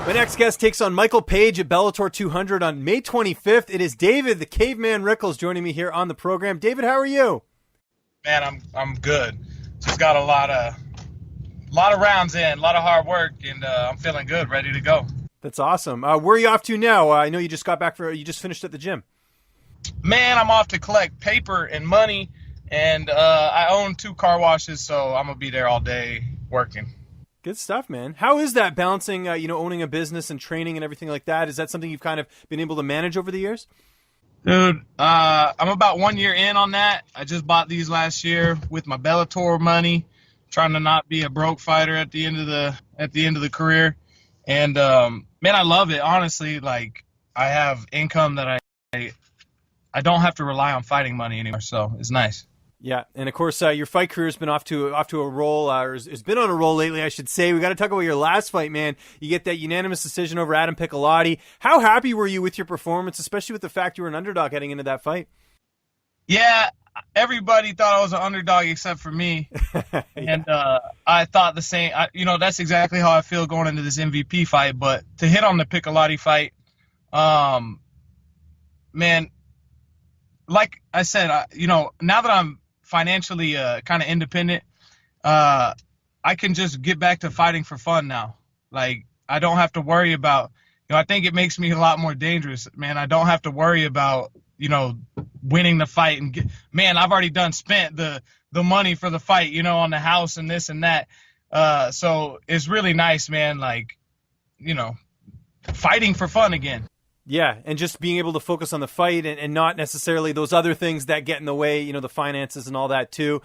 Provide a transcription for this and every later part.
My next guest takes on Michael Page at Bellator 200 on May 25th. It is David, the Caveman Rickels, joining me here on the program. David, how are you? Man, I'm good. Just got a lot of rounds in, a lot of hard work, and I'm feeling good, ready to go. That's awesome. Where are you off to now? I know you just got back you just finished at the gym. Man, I'm off to collect paper and money, and I own 2 car washes, so I'm gonna be there all day working. Good stuff, man. How is that balancing, owning a business and training and everything like that? Is that something you've kind of been able to manage over the years? Dude, I'm about 1 year in on that. I just bought these last year with my Bellator money, trying to not be a broke fighter at the end of the career. And man, I love it. Honestly, like I have income that I don't have to rely on fighting money anymore, so it's nice. Yeah, and of course, your fight career has been off to a roll, or has been on a roll lately, I should say. We got to talk about your last fight, man. You get that unanimous decision over Adam Piccolotti. How happy were you with your performance, especially with the fact you were an underdog heading into that fight? Yeah, everybody thought I was an underdog except for me, Yeah. and I thought the same. That's exactly how I feel going into this MVP fight. But to hit on the Piccolotti fight, man, like I said, now that I'm financially kind of independent, I can just get back to fighting for fun now. Like I don't have to worry about, I think it makes me a lot more dangerous, man. I don't have to worry about, winning the fight and man, I've already spent the money for the fight, on the house and this and that. So it's really nice, man. Like, fighting for fun again. Yeah, and just being able to focus on the fight and not necessarily those other things that get in the way, the finances and all that too.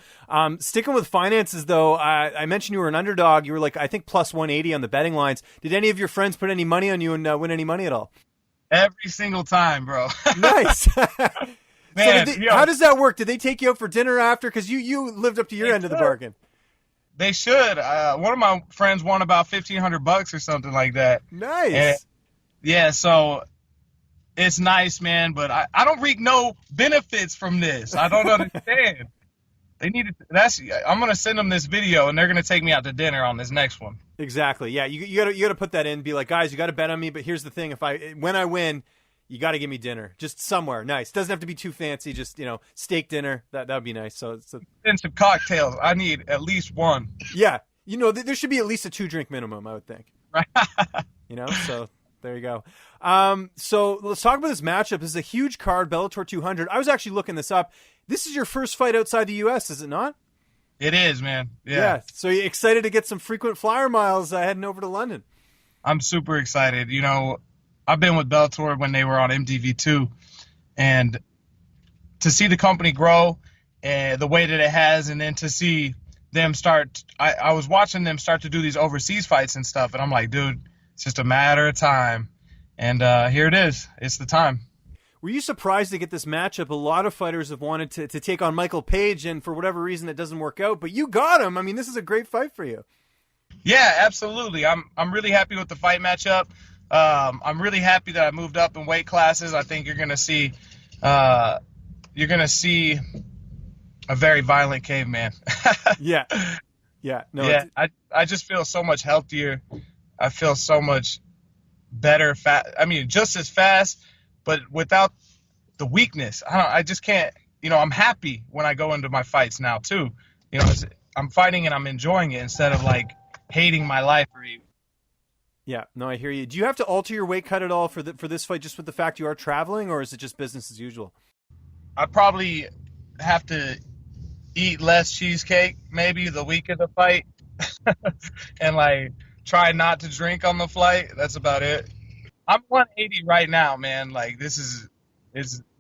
Sticking with finances, though, I mentioned you were an underdog. You were like, I think, plus 180 on the betting lines. Did any of your friends put any money on you and win any money at all? Every single time, bro. Nice. Man, so how does that work? Did they take you out for dinner after? Because you lived up to your end of the bargain. They should. One of my friends won about $1,500 or something like that. Nice. And, yeah, so it's nice, man, but I don't reap no benefits from this. I don't understand. I'm gonna send them this video, and they're gonna take me out to dinner on this next one. Exactly. Yeah, you gotta put that in. Be like, guys, you gotta bet on me. But here's the thing: when I win, you gotta give me dinner, just somewhere nice. Doesn't have to be too fancy. Just steak dinner. That would be nice. So and some cocktails. I need at least one. Yeah, there should be at least a 2-drink minimum, I would think. Right. So. There you go. So let's talk about this matchup. This is a huge card, Bellator 200. I was actually looking this up. This is your first fight outside the U.S., is it not? It is, man. Yeah. So you're excited to get some frequent flyer miles heading over to London? I'm super excited. I've been with Bellator when they were on MTV2, and to see the company grow and the way that it has, and then to see them start, I was watching them start to do these overseas fights and stuff, and I'm like, dude, it's just a matter of time. And here it is. It's the time. Were you surprised to get this matchup? A lot of fighters have wanted to take on Michael Page, and for whatever reason, it doesn't work out. But you got him. I mean, this is a great fight for you. Yeah, absolutely. I'm really happy with the fight matchup. I'm really happy that I moved up in weight classes. I think you're gonna see a very violent caveman. Yeah. No. Yeah. I just feel so much healthier. I feel so much better, just as fast, but without the weakness. I just can't, I'm happy when I go into my fights now too. I'm fighting and I'm enjoying it instead of like hating my life or even. Yeah, no, I hear you. Do you have to alter your weight cut at all for this fight just with the fact you are traveling, or is it just business as usual? I probably have to eat less cheesecake maybe the week of the fight and like try not to drink on the flight. That's about it. I'm 180 right now, man. Like it's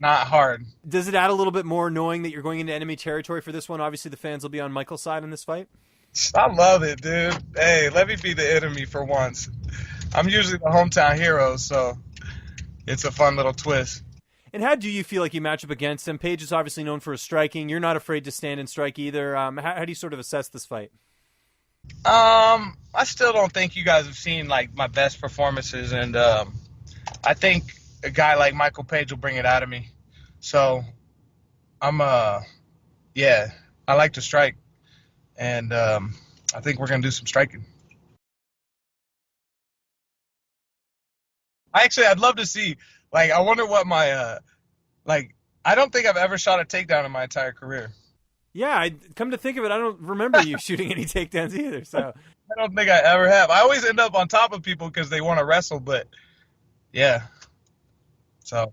not hard. Does it add a little bit more knowing that you're going into enemy territory for this one? Obviously, the fans will be on Michael's side in this fight. I love it, dude. Hey, let me be the enemy for once. I'm usually the hometown hero, so it's a fun little twist. And how do you feel like you match up against him? Page is obviously known for his striking. You're not afraid to stand and strike either. How do you sort of assess this fight? I still don't think you guys have seen like my best performances, and I think a guy like Michael Page will bring it out of me. So I'm I like to strike, and I think we're gonna do some striking. I'd love to see. Like, I wonder what my like. I don't think I've ever shot a takedown in my entire career. Yeah, come to think of it, I don't remember you shooting any takedowns either. So I don't think I ever have. I always end up on top of people because they want to wrestle, but yeah. So,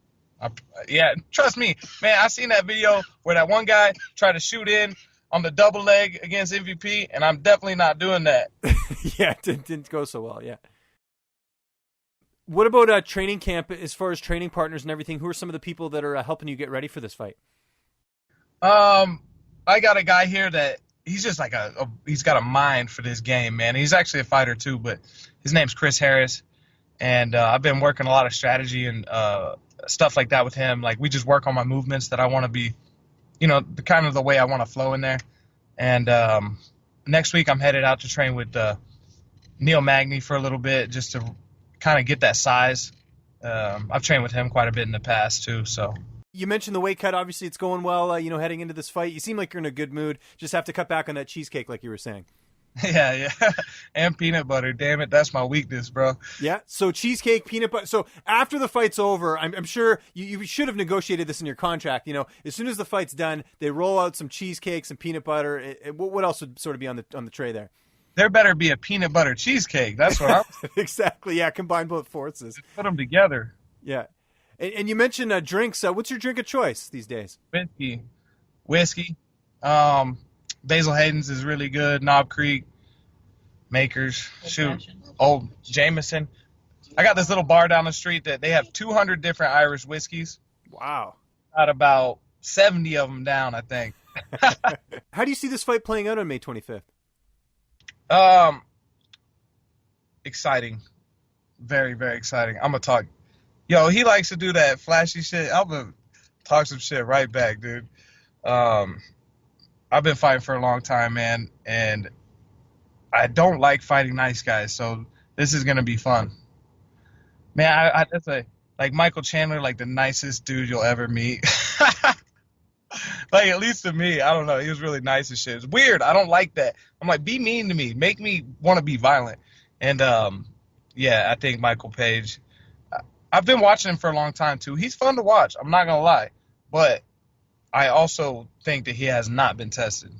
yeah, trust me, man. I seen that video where that one guy tried to shoot in on the double leg against MVP, and I'm definitely not doing that. yeah, it didn't go so well. Yeah. What about training camp as far as training partners and everything? Who are some of the people that are helping you get ready for this fight? I got a guy here that he's just like he's got a mind for this game, man. He's actually a fighter too, but his name's Chris Harris, and I've been working a lot of strategy and stuff like that with him. Like, we just work on my movements that I want to be, the kind of the way I want to flow in there. And next week I'm headed out to train with Neil Magny for a little bit just to kind of get that size. I've trained with him quite a bit in the past too, so. You mentioned the weight cut. Obviously, it's going well, heading into this fight. You seem like you're in a good mood. Just have to cut back on that cheesecake like you were saying. Yeah. And peanut butter. Damn it, that's my weakness, bro. Yeah, so cheesecake, peanut butter. So after the fight's over, I'm sure you should have negotiated this in your contract. As soon as the fight's done, they roll out some cheesecake, some peanut butter. What else would sort of be on the tray there? There better be a peanut butter cheesecake. That's what I'm Exactly, yeah, combine both forces. Put them together. Yeah. And you mentioned drinks. What's your drink of choice these days? Whiskey. Basil Hayden's is really good. Knob Creek, Makers, Old Jameson. I got this little bar down the street that they have 200 different Irish whiskeys. Wow. Got about 70 of them down, I think. How do you see this fight playing out on May 25th? Exciting. Very, very exciting. I'm going to talk. Yo, he likes to do that flashy shit. I'm going to talk some shit right back, dude. I've been fighting for a long time, man, and I don't like fighting nice guys, so this is going to be fun. Man, I just say, like, Michael Chandler, like, the nicest dude you'll ever meet. Like, at least to me, I don't know. He was really nice and shit. It's weird. I don't like that. I'm like, be mean to me. Make me want to be violent. And, yeah, I think Michael Page, I've been watching him for a long time, too. He's fun to watch. I'm not going to lie. But I also think that he has not been tested.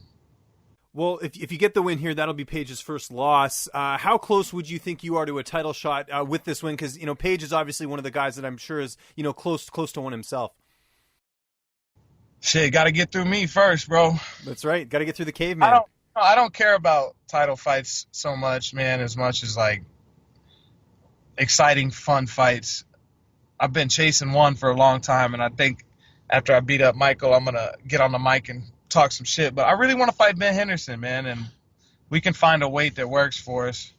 Well, if you get the win here, that'll be Page's first loss. How close would you think you are to a title shot with this win? Because, Page is obviously one of the guys that I'm sure is, close to one himself. Shit, got to get through me first, bro. That's right. Got to get through the caveman. I don't care about title fights so much, man, as much as, like, exciting, fun fights. I've been chasing one for a long time, and I think after I beat up Michael, I'm going to get on the mic and talk some shit. But I really want to fight Ben Henderson, man, and we can find a weight that works for us.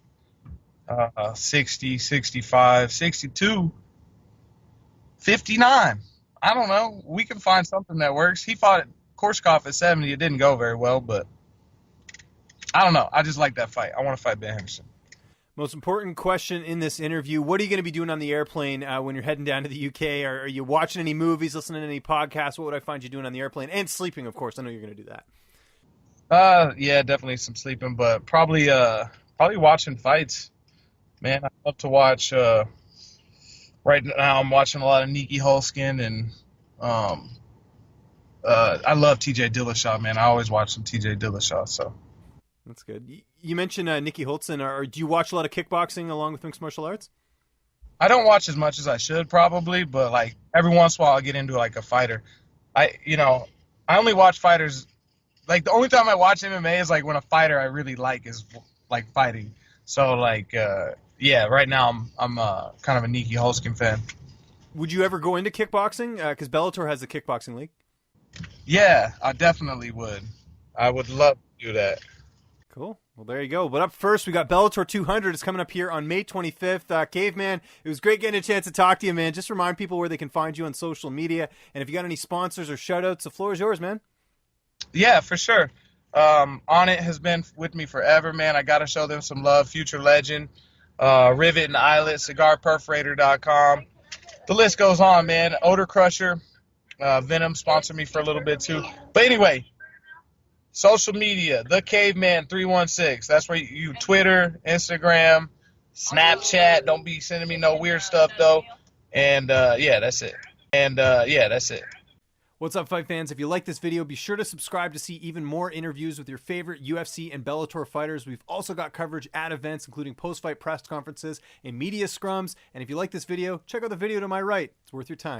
60, 65, 62, 59. I don't know. We can find something that works. He fought Korshkov at 70. It didn't go very well, but I don't know. I just like that fight. I want to fight Ben Henderson. Most important question in this interview, what are you going to be doing on the airplane when you're heading down to the UK? Are you watching any movies, listening to any podcasts? What would I find you doing on the airplane? And sleeping, of course. I know you're going to do that. Yeah, definitely some sleeping, but probably watching fights. Man, I love to watch. Right now I'm watching a lot of Nikki Holskin, and I love TJ Dillashaw, man. I always watch some TJ Dillashaw, so. That's good. You mentioned Nikki Holston. Do you watch a lot of kickboxing along with mixed martial arts? I don't watch as much as I should probably, but like every once in a while I'll get into like a fighter. I only watch fighters. Like the only time I watch MMA is like when a fighter I really like is like fighting. So like, yeah, right now I'm kind of a Nikki Holskin fan. Would you ever go into kickboxing? Because Bellator has a kickboxing league. Yeah, I definitely would. I would love to do that. Cool. Well, there you go. But up first, we got Bellator 200. It's coming up here on May 25th. Caveman, it was great getting a chance to talk to you, man. Just remind people where they can find you on social media. And if you got any sponsors or shout-outs, the floor is yours, man. Yeah, for sure. On It has been with me forever, man. I got to show them some love. Future Legend, Rivet and Eyelet, CigarPerforator.com. The list goes on, man. Odor Crusher, Venom sponsored me for a little bit, too. But anyway, social media, The Caveman 316. That's where you Twitter, Instagram, Snapchat. Don't be sending me no weird stuff though. And yeah, that's it. What's up, fight fans? If you like this video, be sure to subscribe to see even more interviews with your favorite UFC and Bellator fighters. We've also got coverage at events, including post-fight press conferences and media scrums. And if you like this video, check out the video to my right. It's worth your time.